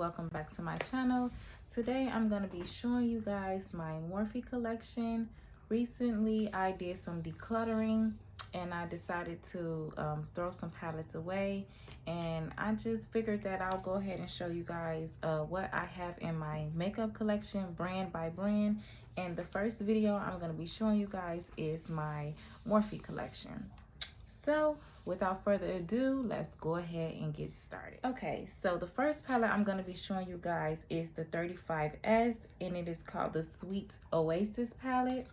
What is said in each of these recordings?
welcome back to my channel. Today I'm going to be showing you guys my Morphe collection. Recently I did some decluttering and I decided to throw some palettes away, and I just figured that I'll go ahead and show you guys what I have in my makeup collection brand by brand. And the first video I'm going to be showing you guys is my Morphe collection. So without further ado, let's go ahead and get started. Okay, so the first palette I'm going to be showing you guys is the 35S, and it is called the Sweet Oasis palette.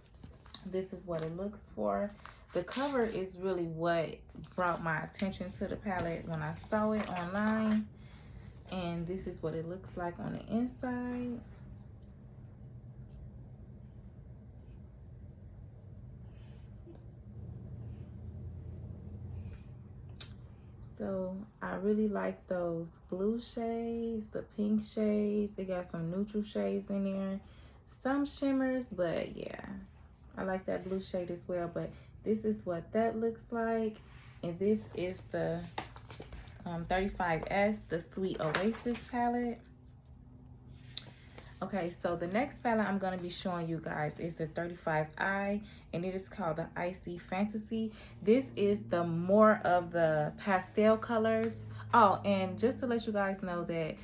This is what it looks for. The cover is really what brought my attention to the palette when I saw it online, and this is what it looks like on the inside. So I really like those blue shades, the pink shades. It got some neutral shades in there, some shimmers, but yeah, I like that blue shade as well. But this is what that looks like, and this is the 35S, the Sweet Oasis palette. Okay, so the next palette I'm going to be showing you guys is the 35I, and it is called the Icy Fantasy. This is the more of the pastel colors. Oh, and just to let you guys know that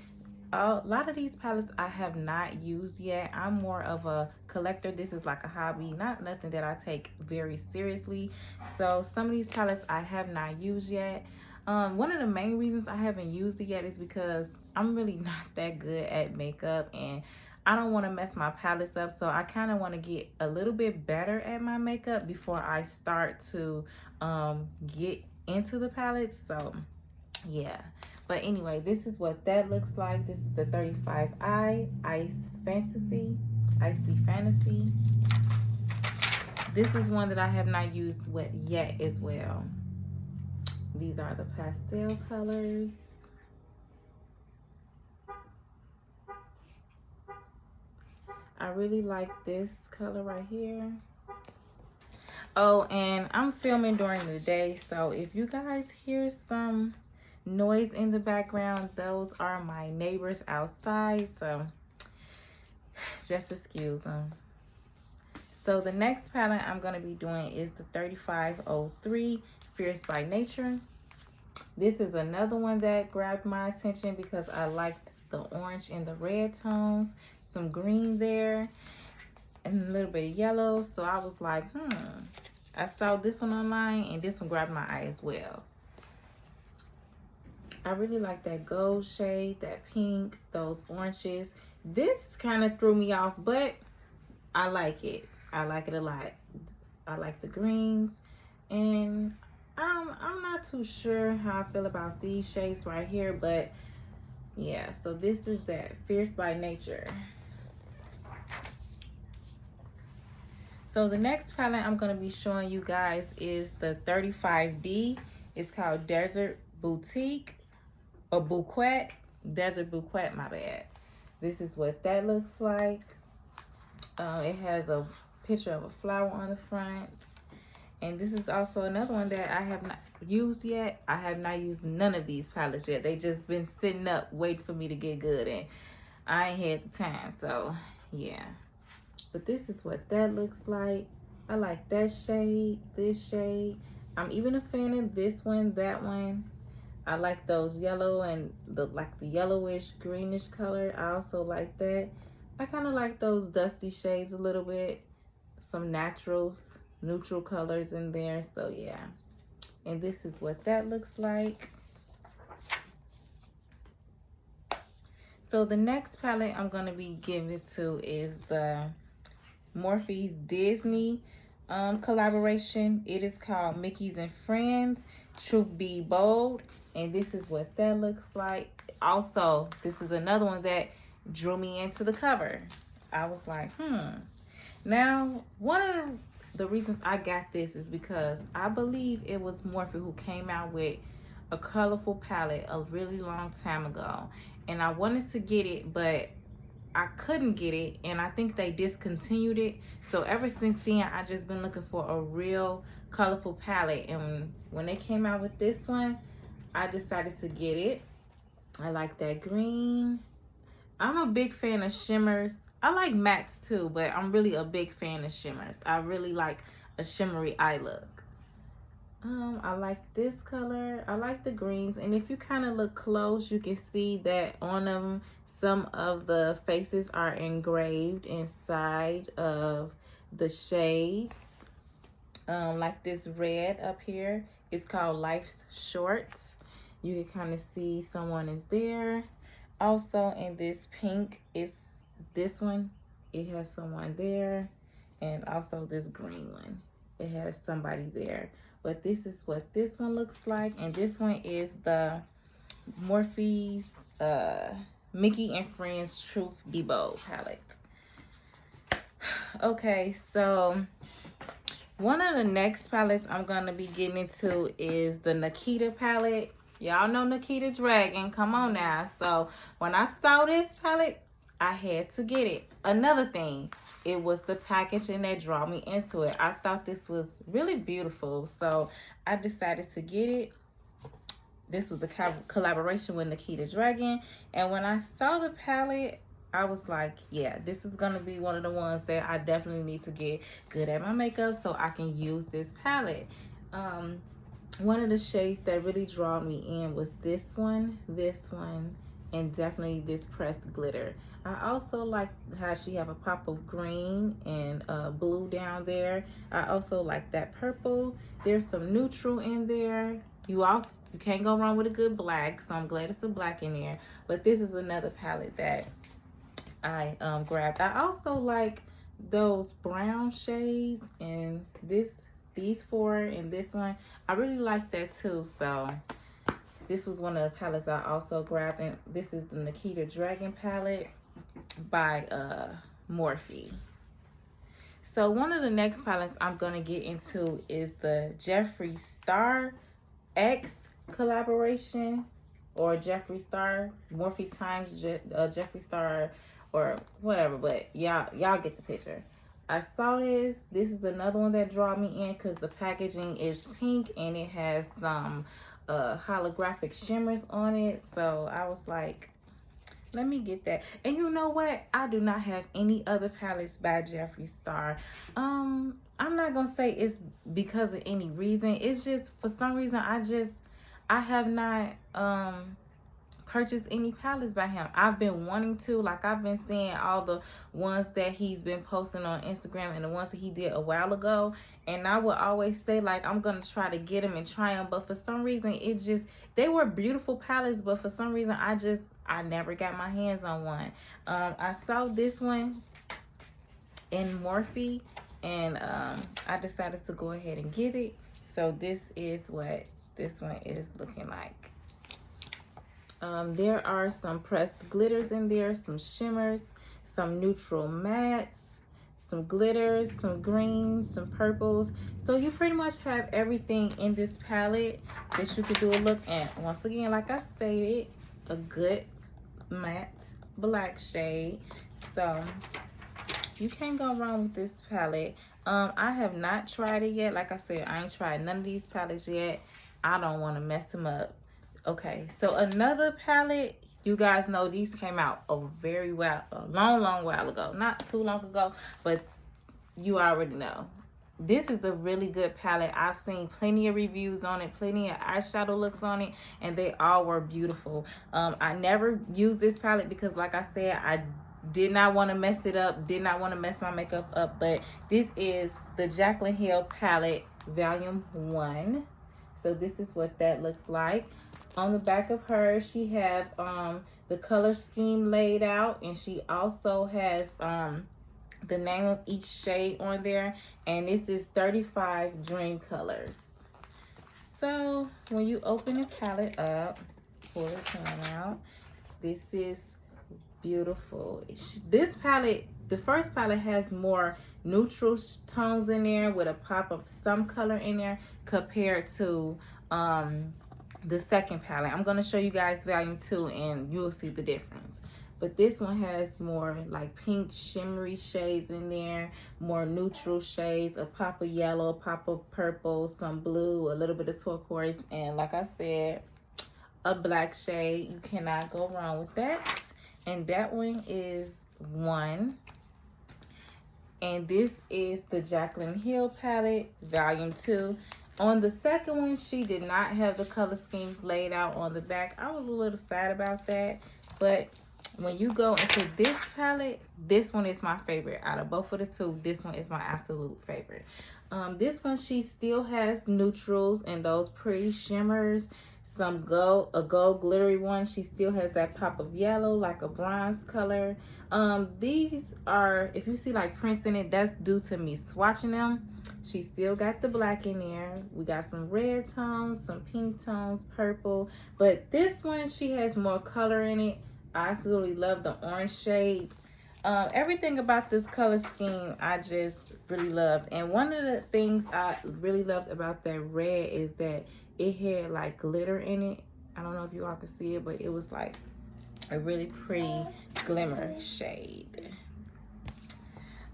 a lot of these palettes I have not used yet. I'm more of a collector. This is like a hobby, not nothing that I take very seriously. So some of these palettes I have not used yet. One of the main reasons I haven't used it yet is because I'm really not that good at makeup, and I don't want to mess my palettes up. So I kind of want to get a little bit better at my makeup before I start to get into the palettes. So yeah, but anyway, this is what that looks like. This is the 35I Icy Fantasy. This is one that I have not used yet as well. These are the pastel colors. I really like this color right here. Oh, and I'm filming during the day, so if you guys hear some noise in the background, those are my neighbors outside, so just excuse them. So the next palette I'm going to be doing is the 3503 Fierce by Nature. This is another one that grabbed my attention because I liked the orange and the red tones, some green there, and a little bit of yellow. So I was like, I saw this one online and this one grabbed my eye as well. I really like that gold shade, that pink, those oranges. This kind of threw me off, but I like it. I like it a lot. I like the greens, and I'm not too sure how I feel about these shades right here, but yeah, so this is that Fierce by Nature. So the next palette I'm going to be showing you guys is the 35D. It's called Desert Bouquet, or Buquette. Desert Bouqet, my bad. This is what that looks like. It has a picture of a flower on the front. And this is also another one that I have not used yet. I have not used none of these palettes yet. They just been sitting up waiting for me to get good, and I ain't had the time. So yeah, but this is what that looks like. I like that shade, this shade. I'm even a fan of this one, that one. I like those yellow and the yellowish greenish color. I also like that. I kind of like those dusty shades a little bit. Some naturals, neutral colors in there. So yeah, and this is what that looks like. So the next palette I'm going to be giving to is the Morphe Disney collaboration. It is called Mickey's and Friends Truth Be Bold, and this is what that looks like. Also, this is another one that drew me into the cover. I was like, Now, one of the reasons I got this is because I believe it was Morphe who came out with a colorful palette a really long time ago, and I wanted to get it, but I couldn't get it, and I think they discontinued it. So ever since then, I just been looking for a real colorful palette, and when they came out with this one, I decided to get it. I like that green. I'm a big fan of shimmers. I like mattes too, but I'm really a big fan of shimmers. I really like a shimmery eye look. I like this color. I like the greens. And if you kind of look close, you can see that on them, some of the faces are engraved inside of the shades. Like this red up here is called Life's Shorts. You can kind of see someone is there. Also in this pink is this one. It has someone there. And also this green one. It has somebody there. But this is what this one looks like. And this one is the Morphe's Mickey and Friends Truth Be Bold palette. Okay, so one of the next palettes I'm going to be getting into is the Nikita palette. Y'all know Nikita Dragon. Come on now. So when I saw this palette, I had to get it. Another thing, it was the packaging that drew me into it. I thought this was really beautiful, so I decided to get it. This was the collaboration with Nikita Dragon, and when I saw the palette, I was like, yeah, this is gonna be one of the ones that I definitely need to get good at my makeup so I can use this palette. One of the shades that really drew me in was this one, and definitely this pressed glitter. I also like how she have a pop of green and blue down there. I also like that purple. There's some neutral in there. You can't go wrong with a good black, so I'm glad it's a black in there. But this is another palette that I grabbed. I also like those brown shades, and these four and this one. I really like that too, so this was one of the palettes I also grabbed, and this is the Nikita Dragon palette by Morphe. So one of the next palettes I'm gonna get into is the Jeffree Star X collaboration, or Jeffree Star, Morphe times Jeffree Star, or whatever, but y'all get the picture. I saw this. This is another one that drew me in because the packaging is pink and it has some holographic shimmers on it. So I was like, let me get that. And you know what? I do not have any other palettes by Jeffree Star. I'm not gonna say it's because of any reason. It's just for some reason I have not purchased any palettes by him. I've been wanting to, like I've been seeing all the ones that he's been posting on Instagram and the ones that he did a while ago, and I would always say like I'm gonna try to get them and try them, but for some reason they were beautiful palettes, but for some reason I never got my hands on one. I saw this one in Morphe, and I decided to go ahead and get it. So this is what this one is looking like. There are some pressed glitters in there, some shimmers, some neutral mattes, some glitters, some greens, some purples. So you pretty much have everything in this palette that you could do a look at. Once again, like I stated, a good matte black shade. So you can't go wrong with this palette. I have not tried it yet. Like I said, I ain't tried none of these palettes yet. I don't want to mess them up. Okay, so another palette, you guys know these came out a long while ago. Not too long ago, but you already know. This is a really good palette. I've seen plenty of reviews on it, plenty of eyeshadow looks on it, and they all were beautiful. I never used this palette because, like I said, I did not want to mess it up, did not want to mess my makeup up, but this is the Jaclyn Hill palette, volume 1. So this is what that looks like. On the back of her, she have the color scheme laid out, and she also has the name of each shade on there, and this is 35 Dream Colors. So when you open the palette up, pull the pan out, this is beautiful. This palette, the first palette, has more neutral tones in there with a pop of some color in there compared to the second palette. I'm going to show you guys volume 2 and you'll see the difference. But this one has more like pink shimmery shades in there, more neutral shades, a pop of yellow, a pop of purple, some blue, a little bit of turquoise, and like I said, a black shade. You cannot go wrong with that. and that one is 1. And this is the Jaclyn Hill palette, volume 2. On the second one, she did not have the color schemes laid out on the back. I was a little sad about that, but when you go into this palette, this one is my favorite. Out of both of the two, this one is my absolute favorite. This one, she still has neutrals and those pretty shimmers. Some gold, a gold glittery one. She still has that pop of yellow, like a bronze color. These are, if you see like prints in it, that's due to me swatching them. She still got the black in there. We got some red tones, some pink tones, purple. But this one, she has more color in it. I absolutely love the orange shades. Everything about this color scheme I just really loved. And one of the things I really loved about that red is that it had like glitter in it. I don't know if you all can see it, but it was like a really pretty glimmer shade.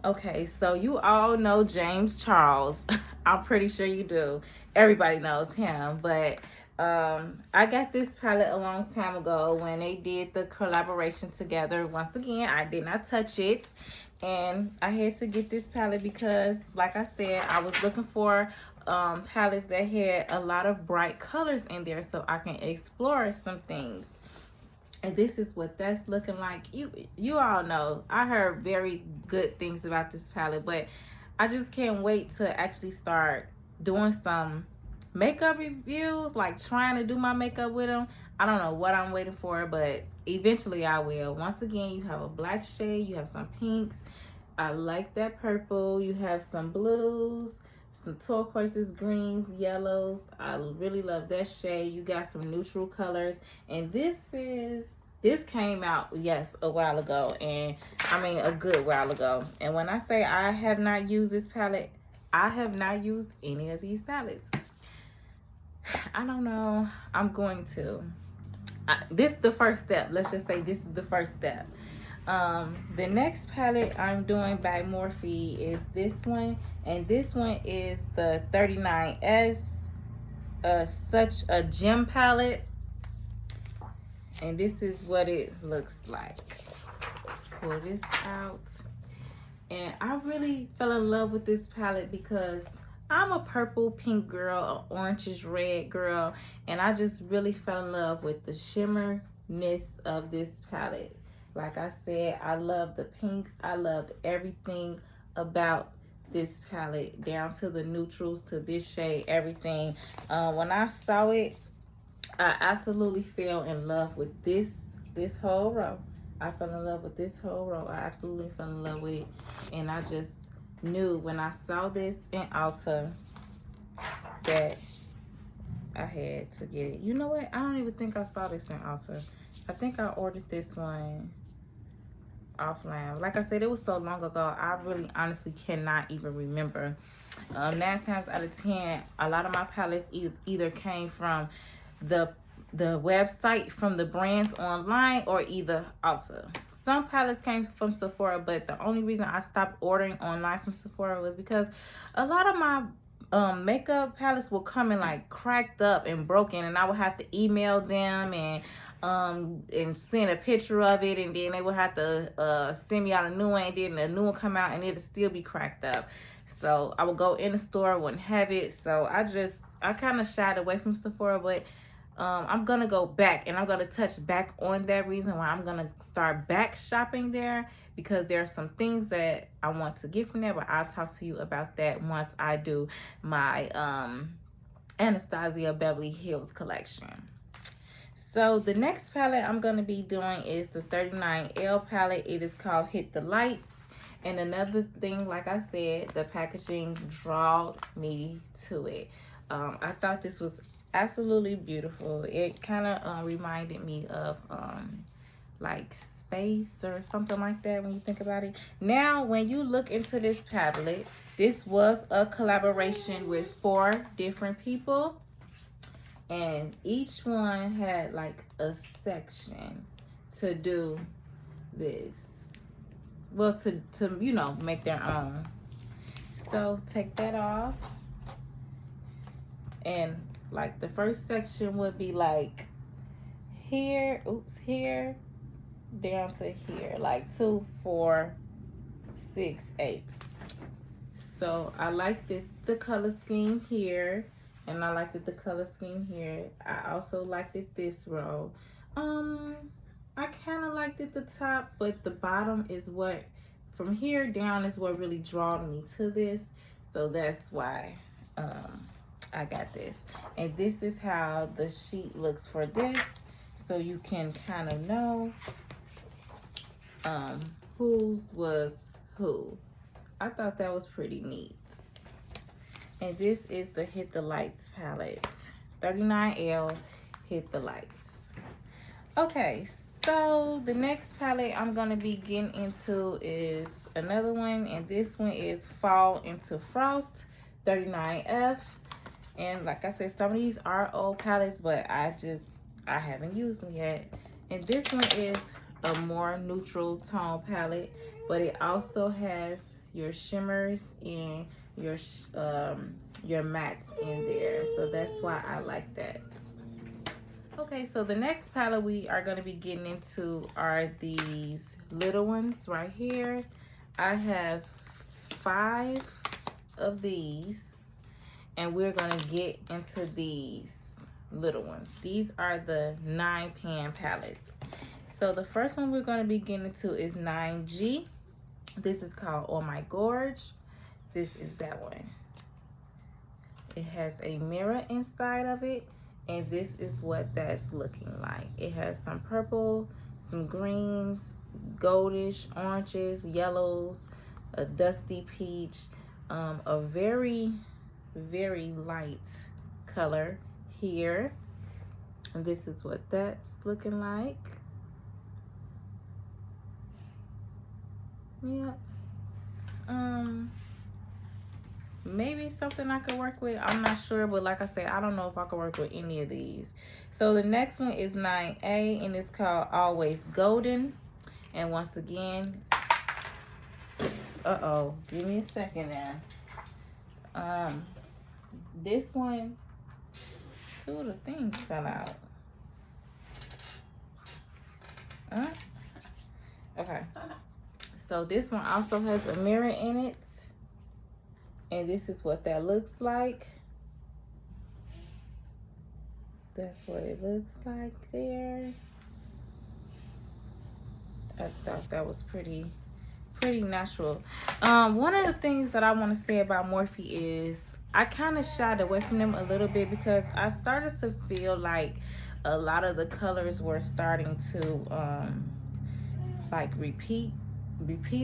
Okay, so you all know James Charles. I'm pretty sure you do. Everybody knows him, but I got this palette a long time ago when they did the collaboration together. Once again, I did not touch it, and I had to get this palette because, like I said, I was looking for palettes that had a lot of bright colors in there so I can explore some things. And this is what that's looking like. You all know I heard very good things about this palette, but I just can't wait to actually start doing some makeup reviews, like trying to do my makeup with them. I don't know what I'm waiting for, but eventually I will. Once again, you have a black shade, you have some pinks. I like that purple. You have some blues, some turquoises, greens, yellows. I really love that shade. You got some neutral colors, and this came out, yes, a while ago, and I mean a good while ago. And when I say I have not used this palette, I have not used any of these palettes. I don't know. I'm going to. This is the first step. Let's just say this is the first step. The next palette I'm doing by Morphe is this one, and this one is the 39S, such a gem palette, and this is what it looks like. Pull this out, and I really fell in love with this palette because I'm a purple pink girl, an orangish red girl, and I just really fell in love with the shimmerness of this palette. Like I said, I love the pinks. I loved everything about this palette, down to the neutrals, to this shade, everything. When I saw it, I absolutely fell in love with this whole row. I fell in love with this whole row. I absolutely fell in love with it, and I just knew when I saw this in Ulta that I had to get it. You know what? I don't even think I saw this in Ulta. I think I ordered this one offline. Like I said, it was so long ago, I really honestly cannot even remember. 9 times out of 10, a lot of my palettes either came from the website, from the brands online, or either Ulta. Some palettes came from Sephora, but the only reason I stopped ordering online from Sephora was because a lot of my makeup palettes will come in like cracked up and broken, and I would have to email them and send a picture of it, and then they would have to send me out a new one, and then a new one come out and it'll still be cracked up. So I would go in the store, wouldn't have it. So I kind of shied away from Sephora, but I'm gonna go back, and I'm gonna touch back on that reason why I'm gonna start back shopping there, because there are some things that I want to get from there, but I'll talk to you about that once I do my Anastasia Beverly Hills collection. So the next palette I'm gonna be doing is the 39L palette. It is called Hit the Lights. And another thing, like I said, the packaging drew me to it. I thought this was absolutely beautiful. It kind of reminded me of like space or something like that when you think about it. Now, when you look into this palette, this was a collaboration with 4 different people, and each one had like a section to do this. Well, to you know, make their own. So take that off, and like the first section would be like here, oops, here, down to here, like 2, 4, 6, 8. So I liked the color scheme here, and I liked the color scheme here. I also liked it this row. I kind of liked it the top, but the bottom is what, from here down is what really drawed me to this. So that's why I got this. And this is how the sheet looks for this. So you can kind of know whose was who. I thought that was pretty neat. And this is the Hit the Lights palette. 39L Hit the Lights. Okay, so the next palette I'm going to be getting into is another one. And this one is Fall into Frost, 39F. And like I said, some of these are old palettes, but I haven't used them yet. And this one is a more neutral tone palette, but it also has your shimmers and your mattes in there. So that's why I like that. Okay, so the next palette we are going to be getting into are these little ones right here. I have 5 of these, and we're going to get into these little ones. These are the 9-pan palettes. So the first one we're going to be getting into is 9G. This is called Oh My Gorg. This is that one. It has a mirror inside of it, and this is what that's looking like. It has some purple, some greens, goldish, oranges, yellows, a dusty peach, a very, very light color here. And this is what that's looking like. Yeah. Maybe something I could work with. I'm not sure, but like I said, I don't know if I could work with any of these. So the next one is 9A, and it's called Always Golden. And once again, give me a second now. This one, 2 of the things fell out. Okay. So this one also has a mirror in it. And this is what that looks like. That's what it looks like there. I thought that was pretty natural. One of the things that I want to say about Morphe is I kind of shied away from them a little bit because I started to feel like a lot of the colors were starting to like repeat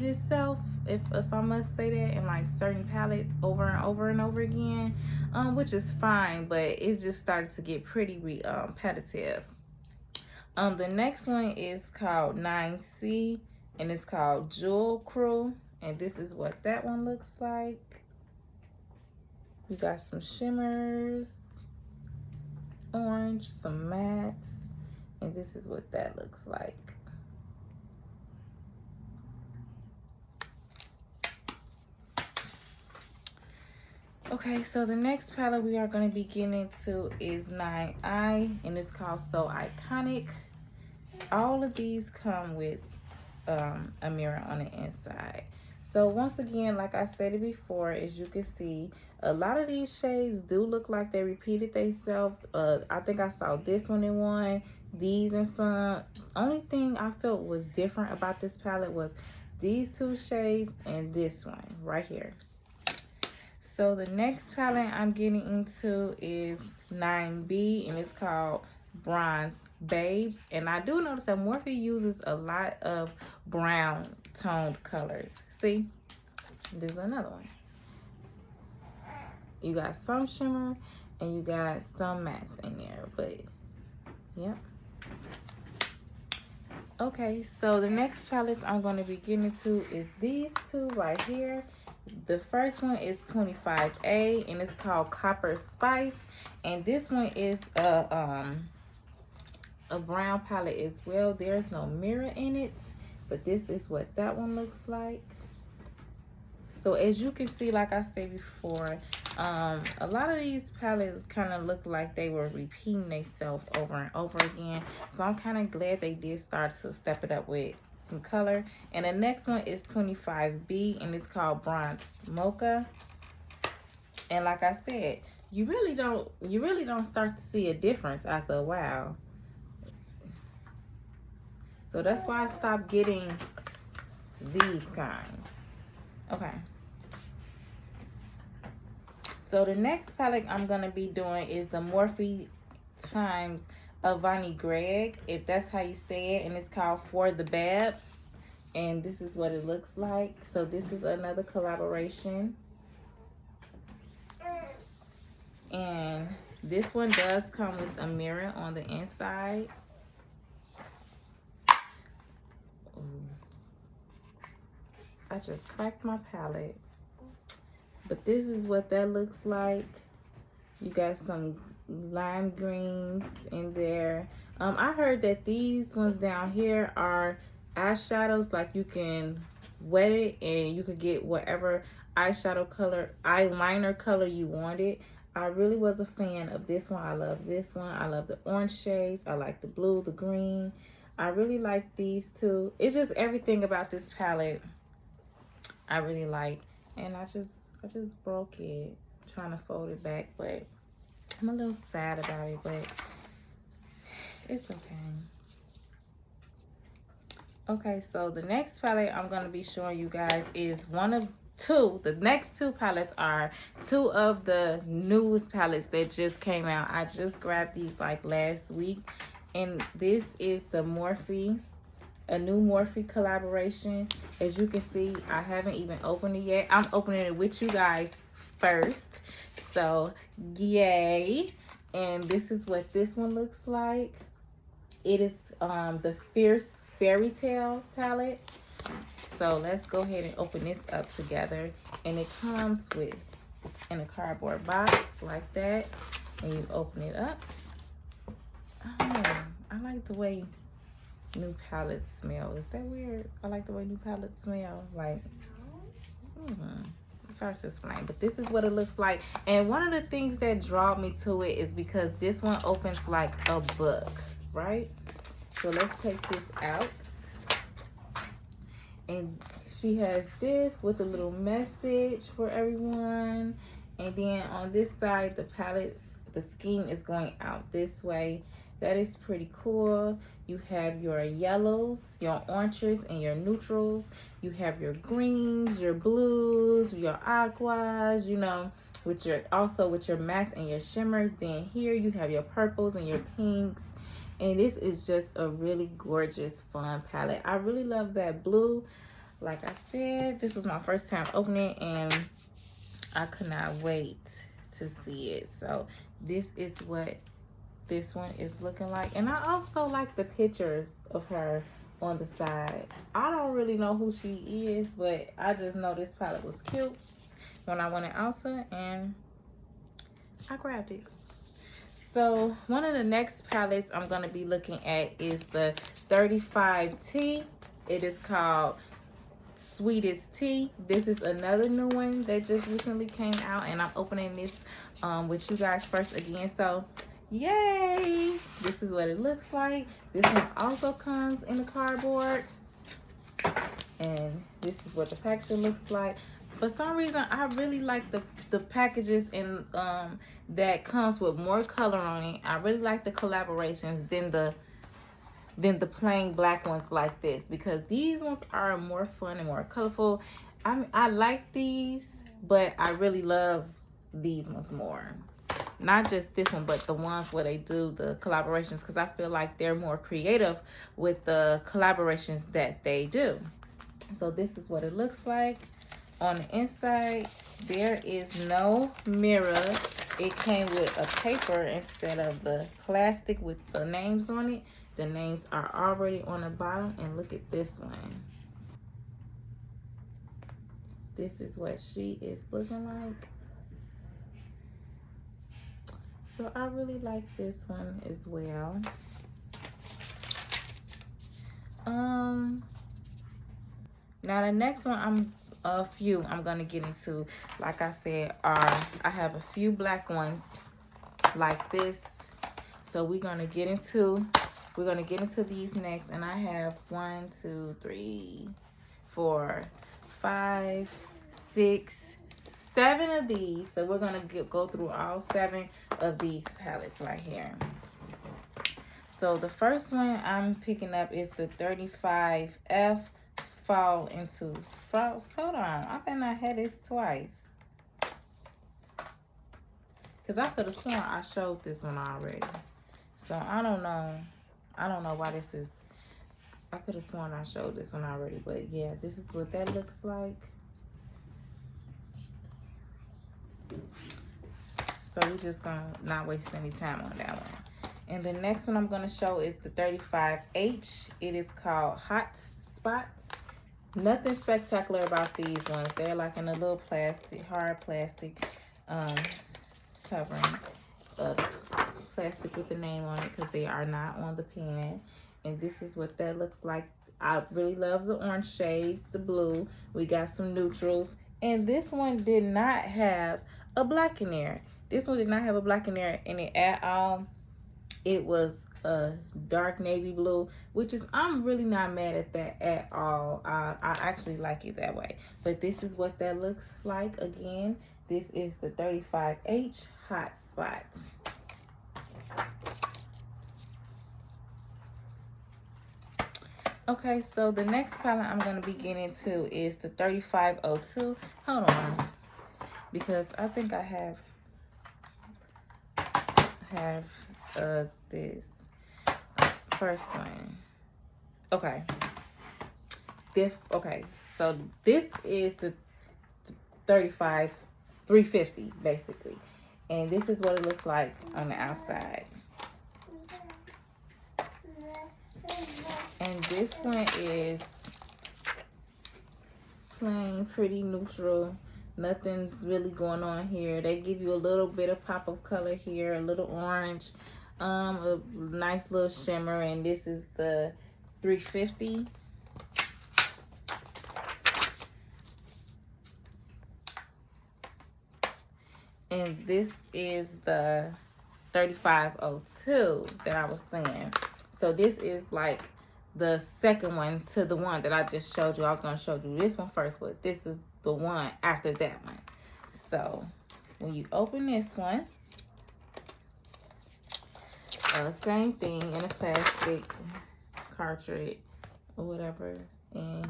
itself, if I must say that, in like certain palettes over and over and over again, which is fine, but it just started to get pretty repetitive. The next one is called 9C, and it's called Jewel Crew, and this is what that one looks like. You got some shimmers, orange, some mattes, and this is what that looks like. Okay, so the next palette we are going to be getting into is 9I, and it's called So Iconic. All of these come with a mirror on the inside. So once again, like I stated before, as you can see, a lot of these shades do look like they repeated themselves. I think I saw this one in one, these in some. Only thing I felt was different about this palette was these 2 shades and this one right here. So the next palette I'm getting into is 9B, and it's called Bronzed Babe. And I do notice that Morphe uses a lot of brown toned colors. See, there's another one. You got some shimmer and you got some mattes in there, but yep. Okay, so the next palettes I'm going to be getting into is these 2 right here. The first one is 25A, and it's called Copper Spice, and this one is a brown palette as well. There's no mirror in it, but this is what that one looks like. So as you can see, like I said before, A lot of these palettes kind of look like they were repeating themselves over and over again. So I'm kind of glad they did start to step it up with some color. And the next one is 25B, and it's called Bronzed Mocha. And like I said, you really don't start to see a difference after a while. So that's why I stopped getting these kind. Okay. So the next palette I'm gonna be doing is the Morphe times Avani Gregg, if that's how you say it, and it's called For the Bebs. And this is what it looks like. So this is another collaboration. And this one does come with a mirror on the inside. Ooh. I just cracked my palette. But this is what that looks like. You got some lime greens in there. I heard that these ones down here are eyeshadows. Like you can wet it and you could get whatever eyeshadow color, eyeliner color you wanted. I really was a fan of this one. I love this one. I love the orange shades. I like the blue, the green. I really like these two. It's just everything about this palette I really like. And I just broke it trying to fold it back, but I'm a little sad about it, but it's okay. Okay, so the next palette I'm going to be showing you guys is one of two. The next two palettes are two of the newest palettes that just came out. I just grabbed these like last week, and this is the Morphe, a new Morphe collaboration. As you can see, I haven't even opened it yet. I'm opening it with you guys first, so yay. And this is what this one looks like. It is the Fierce Fairytale palette. So let's go ahead and open this up together. And it comes with in a cardboard box like that, and you open it up. Oh, I like the way new palettes smell. Is that weird? I like the way new palettes smell. Like, it's hard to explain, but this is what it looks like. And one of the things that draw me to it is because this one opens like a book, right? So let's take this out. And she has this with a little message for everyone. And then on this side, the palettes, the scheme is going out this way. That is pretty cool. You have your yellows, your oranges, and your neutrals. You have your greens, your blues, your aquas, you know, with your mattes and your shimmers. Then here you have your purples and your pinks. And this is just a really gorgeous, fun palette. I really love that blue. Like I said, this was my first time opening, and I could not wait to see it. So this is what this one is looking like. And I also like the pictures of her on the side. I don't really know who she is, but I just know this palette was cute when I went in Elsa, and I grabbed it. So one of the next palettes I'm going to be looking at is the 35T. It is called Sweetest Tea. This is another new one that just recently came out, and I'm opening this with you guys first again. So yay, this is what it looks like. This one also comes in the cardboard, and this is what the packaging looks like. For some reason, I really like the packages and that comes with more color on it. I really like the collaborations than the plain black ones like this, because these ones are more fun and more colorful. I like these, but I really love these ones more. Not just this one, but the ones where they do the collaborations, because I feel like they're more creative with the collaborations that they do. So this is what it looks like. On the inside, there is no mirror. It came with a paper instead of the plastic with the names on it. The names are already on the bottom, and look at this one. This is what she is looking like. So I really like this one as well. Now the next one I'm few I'm gonna get into. Like I said, I have a few black ones like this. So we're gonna get into these next, and I have 1, 2, 3, 4, 5, 6, 7 of these. So we're gonna go through all 7 of these palettes right here. So the first one I'm picking up is the 35F Fall into Frost. Hold on, I bet I had this twice. Because I could have sworn I showed this one already. So I don't know. I don't know why this is. I could have sworn I showed this one already. But yeah, this is what that looks like. So we're just going to not waste any time on that one. And the next one I'm going to show is the 35H. It is called Hot Spot. Nothing spectacular about these ones. They're like in a little plastic, hard plastic covering. Plastic with the name on it because they are not on the pan. And this is what that looks like. I really love the orange shades, the blue. We got some neutrals. And this one did not have a black in there. This one did not have a black in there in it at all. It was a dark navy blue, which is, I'm really not mad at that at all. I actually like it that way. But this is what that looks like. Again, this is the 35H Hot Spot. Okay, so the next palette I'm going to be getting into is the 3502. Hold on, because I think I have this first one. Okay. Okay, so this is the 350 basically. And this is what it looks like on the outside. And this one is plain, pretty neutral. Nothing's really going on here. They give you a little bit of pop of color here, a little orange, a nice little shimmer. And this is the 350. And this is the 3502 that I was saying. So this is like the second one to the one that I just showed you. I was going to show you this one first, but this is the one after that one. So when you open this one, same thing in a plastic cartridge or whatever, and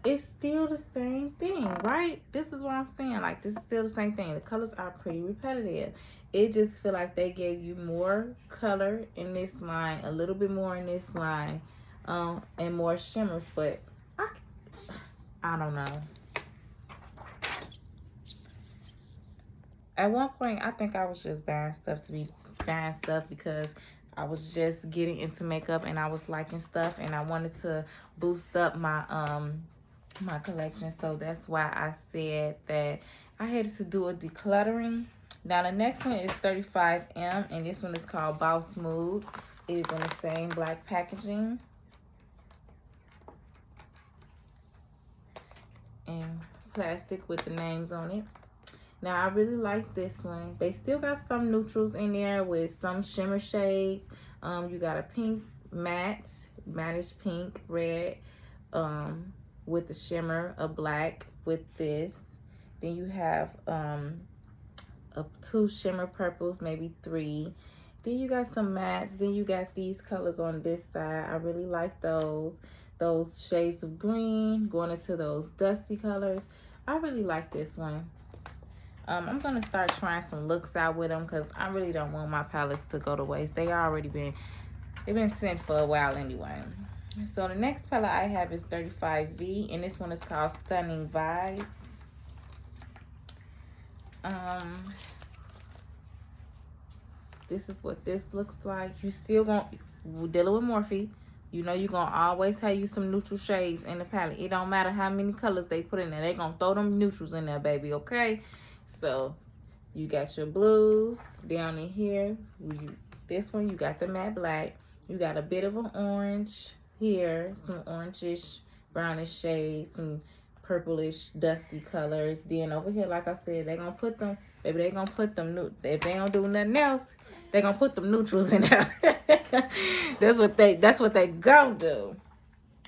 it's still the same thing, right? This is what I'm saying. Like, this is still the same thing. The colors are pretty repetitive. It just feel like they gave you more color in this line, a little bit more in this line, and more shimmers. But I don't know. At one point, I think I was just buying stuff to be buying stuff because I was just getting into makeup and I was liking stuff and I wanted to boost up my my collection. So that's why I said that I had to do a decluttering. Now the next one is 35M, and this one is called Boss Mood. It is in the same black packaging and plastic with the names on it. Now I really like this one. They still got some neutrals in there with some shimmer shades. You got a pink matte-ish pink, red, with the shimmer, a black with this. Then you have 2 shimmer purples, maybe 3. Then you got some mattes. Then you got these colors on this side. I really like those shades of green going into those dusty colors. I really like this one. I'm gonna start trying some looks out with them because I really don't want my palettes to go to waste. They've been sent for a while anyway. So the next palette I have is 35V, and this one is called Stunning Vibes. This is what this looks like. You still dealing with Morphe. You know you're gonna always have you some neutral shades in the palette. It don't matter how many colors they put in there. They gonna throw them neutrals in there, baby, okay? So you got your blues down in here. This one, you got the matte black. You got a bit of an orange here, some orangish, brownish shades, some purplish, dusty colors. Then over here, like I said, they're gonna put them, baby, they're gonna put them, if they don't do nothing else, they're gonna put them neutrals in there. that's what they gonna do.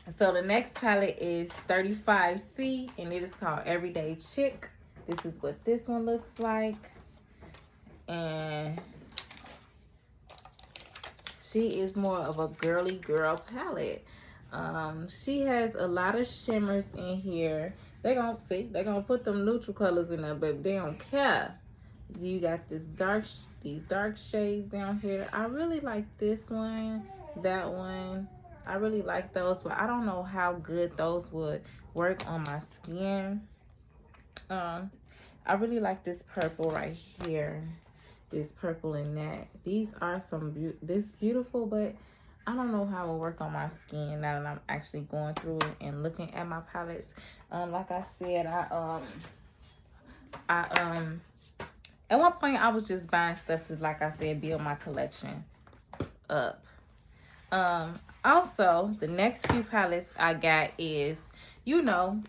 So the next palette is 35C, and it is called Everyday Chic. This is what this one looks like. And she is more of a girly girl palette. She has a lot of shimmers in here. They're gonna put them neutral colors in there, but they don't care. You got these dark shades down here. I really like this one, that one. I really like those, but I don't know how good those would work on my skin. I really like this purple right here. This purple and that. These are this beautiful, but I don't know how it will work on my skin now that I'm actually going through it and looking at my palettes. Like I said, at one point I was just buying stuff to, like I said, build my collection up. Also, the next few palettes I got is, you know,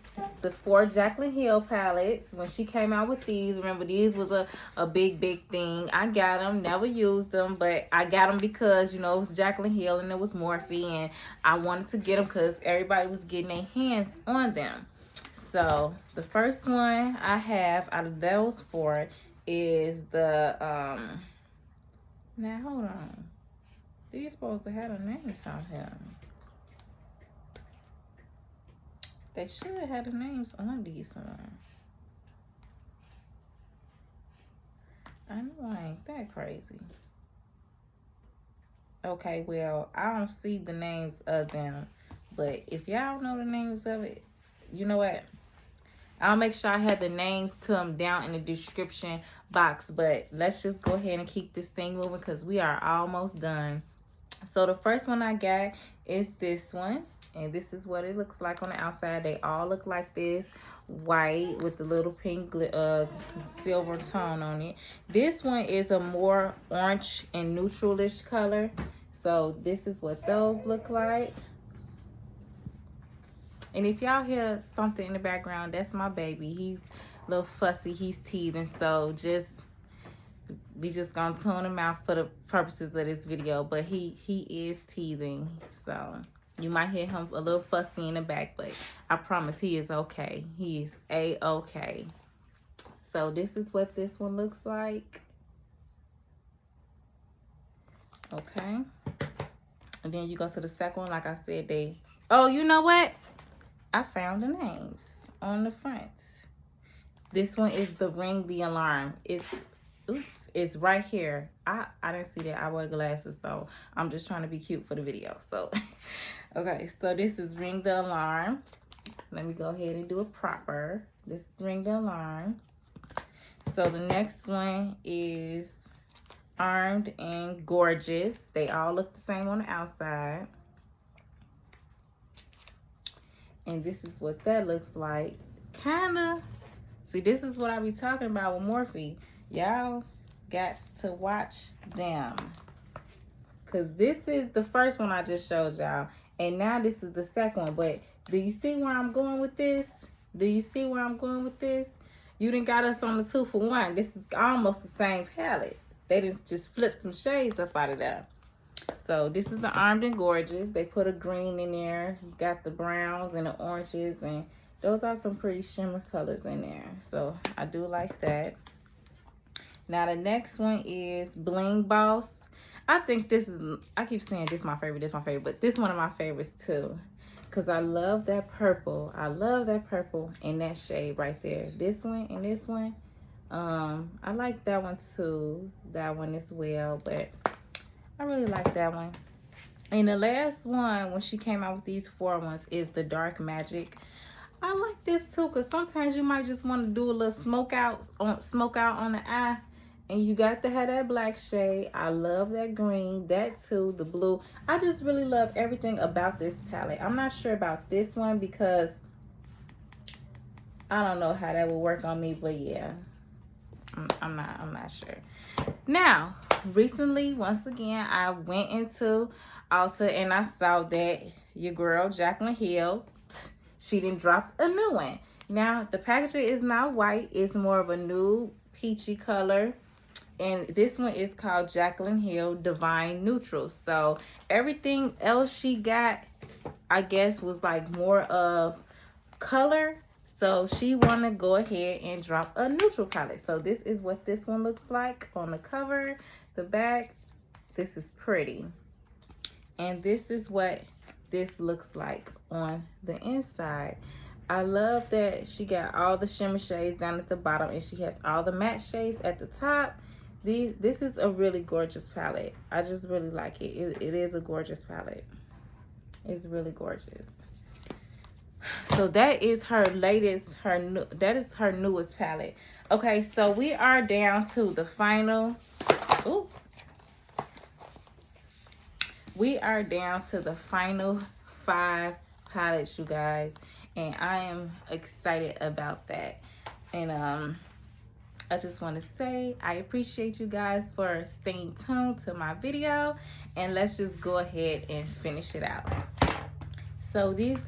the 4 Jaclyn Hill palettes. When she came out with these, remember these was a big thing. I got them, never used them, but I got them because, you know, it was Jaclyn Hill and it was Morphe, and I wanted to get them because everybody was getting their hands on them. So the first one I have out of those 4 is the now hold on. These supposed to have a name on here. They should have the names on these one. I know I ain't that crazy. Okay, well, I don't see the names of them, but if y'all know the names of it, you know what? I'll make sure I have the names to them down in the description box, but let's just go ahead and keep this thing moving because we are almost done. So the first one I got is this one, and this is what it looks like on the outside. They all look like this, white with the little pink silver tone on it. This one is a more orange and neutralish color. So this is what those look like. And if y'all hear something in the background, that's my baby. He's a little fussy, he's teething, so we just gonna tune him out for the purposes of this video, but he is teething, so you might hear him a little fussy in the back, but I promise he is okay. He is a-okay. So this is what this one looks like. Okay, and then you go to the second one. Like I said, oh, you know what, I found the names on the front. This one is the Ring the Alarm. It's right here. I didn't see that. I wear glasses, so I'm just trying to be cute for the video. So, okay, so this is Ring the Alarm. Let me go ahead and do it proper. This is Ring the Alarm. So the next one is Armed and Gorgeous. They all look the same on the outside. And this is what that looks like. Kinda. See, this is what I be talking about with Morphe. Y'all got to watch them, because this is the first one I just showed y'all, and now this is the second one. But do you see where I'm going with this? Do you see where I'm going with this? You done got us on the 2 for 1. This is almost the same palette. They didn't just flip some shades up out of there. So this is the Armed and Gorgeous. They put a green in there. You got the browns and the oranges, and those are some pretty shimmer colors in there. So I do like that. Now the next one is Bling Boss. I think this is, I keep saying this is my favorite, but this is one of my favorites too, because I love that purple. I love that purple in that shade right there. This one and this one. I like that one too, that one as well, but I really like that one. And the last one, when she came out with these 4 ones, is the Dark Magic. I like this too, because sometimes you might just want to do a little smoke out on the eye. And you got to have that black shade. I love that green, that too, the blue. I just really love everything about this palette. I'm not sure about this one because I don't know how that will work on me, but yeah, I'm not sure. Now, recently, once again, I went into Ulta and I saw that your girl Jaclyn Hill, she done dropped a new one. Now, the packaging is not white. It's more of a nude peachy color. And this one is called Jaclyn Hill Divine Neutral. So everything else she got, I guess, was like more of color. So she want to go ahead and drop a neutral palette. So this is what this one looks like on the cover. The back, this is pretty. And this is what this looks like on the inside. I love that she got all the shimmer shades down at the bottom and she has all the matte shades at the top. This is a really gorgeous palette. I just really like it. It is a gorgeous palette. It's really gorgeous. So that is her latest, that is her newest palette. Okay, so we are down to the final. Ooh. We are down to the final 5 palettes, you guys, and I am excited about that. And I just want to say I appreciate you guys for staying tuned to my video, and let's just go ahead and finish it out. So this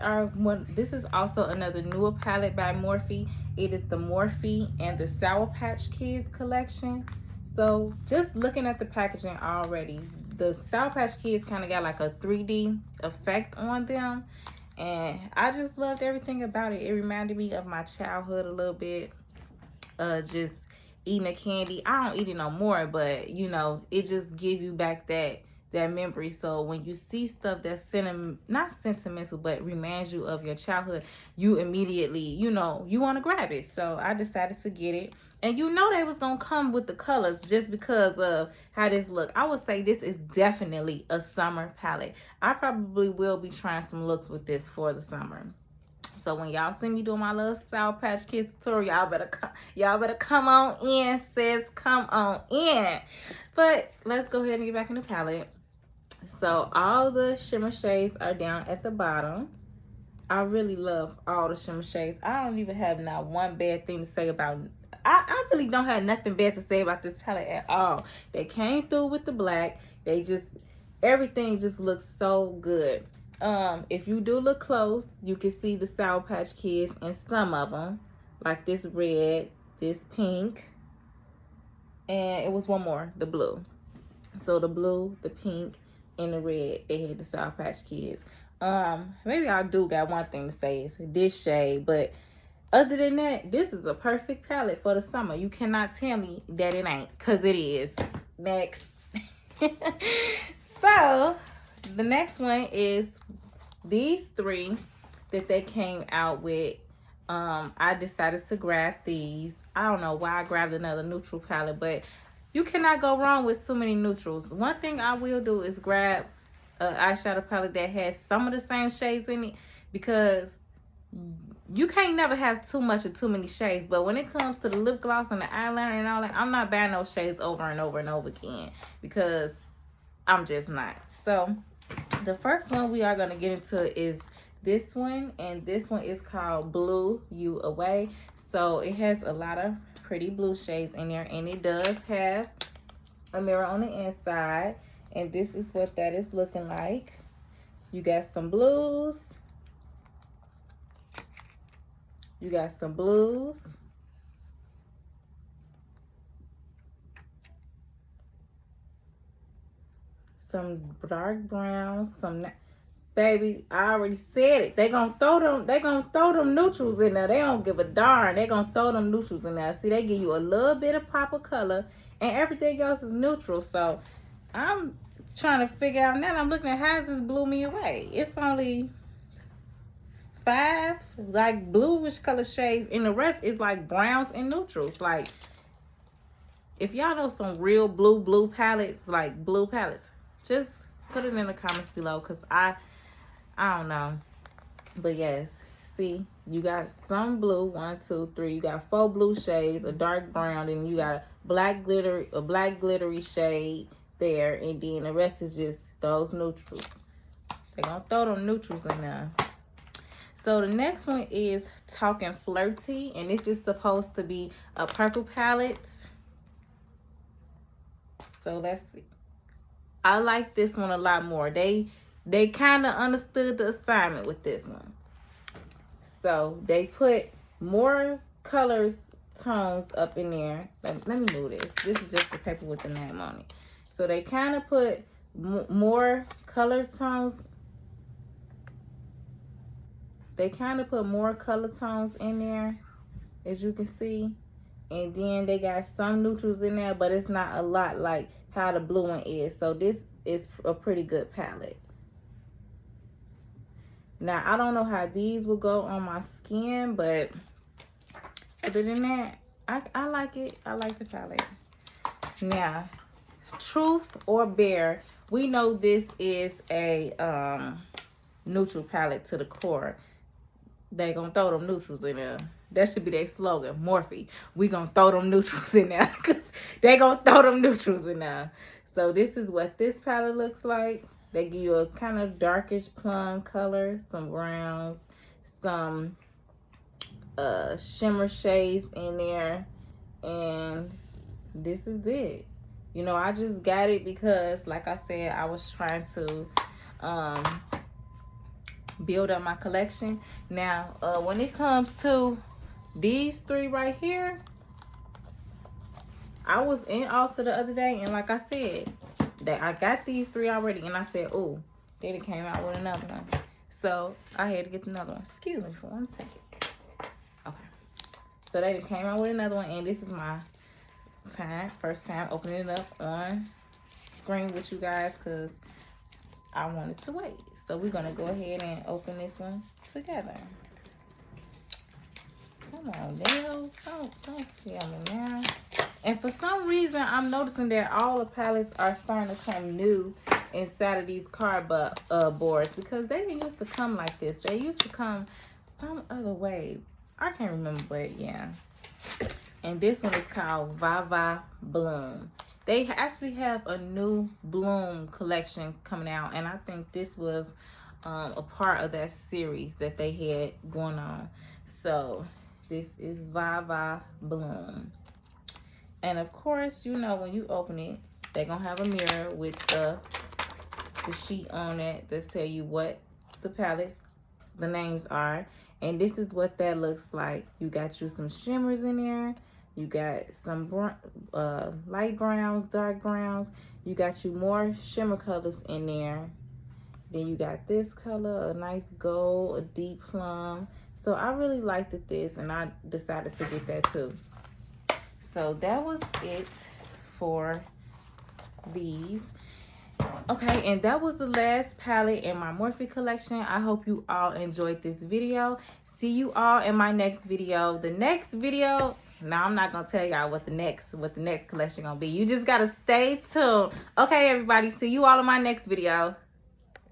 is also another newer palette by Morphe. It is the Morphe and the Sour Patch Kids collection. So just looking at the packaging already, the Sour Patch Kids kind of got like a 3D effect on them. And I just loved everything about it. It reminded me of my childhood a little bit. Just eating a candy. I don't eat it no more, but you know, it just give you back that memory. So when you see stuff that's not sentimental, but reminds you of your childhood, you immediately, you know, you want to grab it. So I decided to get it. And you know they was going to come with the colors just because of how this look. I would say this is definitely a summer palette. I probably will be trying some looks with this for the summer. So when y'all see me doing my little Sour Patch Kids tutorial, y'all better come on in, sis. Come on in. But let's go ahead and get back in the palette. So all the shimmer shades are down at the bottom. I really love all the shimmer shades. I don't even have not one bad thing to say about it. I really don't have nothing bad to say about this palette at all. They came through with the black. Everything just looks so good. If you do look close, you can see the Sour Patch Kids in some of them. Like this red, this pink, and it was one more, the blue. So the blue, the pink, and the red, they had the Sour Patch Kids. Maybe I do got one thing to say is this shade, but other than that, this is a perfect palette for the summer. You cannot tell me that it ain't, because it is. Next. So, the next one is these 3 that they came out with. I decided to grab these. I don't know why I grabbed another neutral palette, but you cannot go wrong with so many neutrals. One thing I will do is grab an eyeshadow palette that has some of the same shades in it, because you can't never have too much or too many shades. But when it comes to the lip gloss and the eyeliner and all that, I'm not buying those shades over and over and over again, because I'm just not. So the first one we are going to get into is this one, and this one is called Blew You Away. So it has a lot of pretty blue shades in there, and it does have a mirror on the inside, and this is what that is looking like. You got some blues, some dark browns, baby, I already said it. They gonna throw them neutrals in there. They don't give a darn. They gonna throw them neutrals in there. See, they give you a little bit of pop of color, and everything else is neutral. So I'm trying to figure out now. I'm looking at how this blew me away. It's only 5 like bluish color shades, and the rest is like browns and neutrals. Like, if y'all know some real blue palettes, like blue palettes, just put it in the comments below, because I don't know. But yes, see, you got some blue, 1, 2, 3. You got 4 blue shades, a dark brown, and you got a black glittery shade there, and then the rest is just those neutrals. They're gonna throw them neutrals in there. So the next one is Talking Flirty, and this is supposed to be a purple palette. So let's see. I like this one a lot more. They kind of understood the assignment with this one. So they put more colors tones up in there. Let me move this. This is just the paper with the name on it. So they kind of put more color tones. They kind of put more color tones in there, as you can see. And then they got some neutrals in there, but it's not a lot like how the blue one is. So this is a pretty good palette. Now, I don't know how these will go on my skin, but other than that, I like it. I like the palette. Now, Truth or Bare, we know this is a neutral palette to the core. They gonna throw them neutrals in there. That should be their slogan, Morphe. We gonna throw them neutrals in there because they gonna throw them neutrals in there. So this is what this palette looks like. They give you a kind of darkish plum color, some browns, some shimmer shades in there, and this is it. You know, I just got it because, like I said, I was trying to build up my collection. Now, when it comes to these three right here, I was in Ulta the other day, and like I said, that I got these three already, and I said, oh, they done came out with another one. So I had to get another one. Excuse me for 1 second. Okay. So they done came out with another one, and this is my first time opening it up on screen with you guys because I wanted to wait. So we're gonna go ahead and open this one together. Come on, nails, don't film me now. And for some reason, I'm noticing that all the palettes are starting to come new inside of these cardboard boards, because they didn't used to come like this. They used to come some other way. I can't remember, but yeah. And this one is called Vava Bloom. They actually have a new Bloom collection coming out, and I think this was a part of that series that they had going on. So this is Vava Bloom. And of course, you know, when you open it, they're gonna have a mirror with the sheet on it that tell you what the palettes, the names are. And this is what that looks like. You got you some shimmers in there. You got some light browns, dark browns. You got you more shimmer colors in there. Then you got this color, a nice gold, a deep plum. So I really liked this, and I decided to get that too. So that was it for these. Okay, and that was the last palette in my Morphe collection. I hope you all enjoyed this video. See you all in my next video. The next video, now I'm not gonna tell y'all what the next collection gonna be. You just gotta stay tuned. Okay, everybody, see you all in my next video.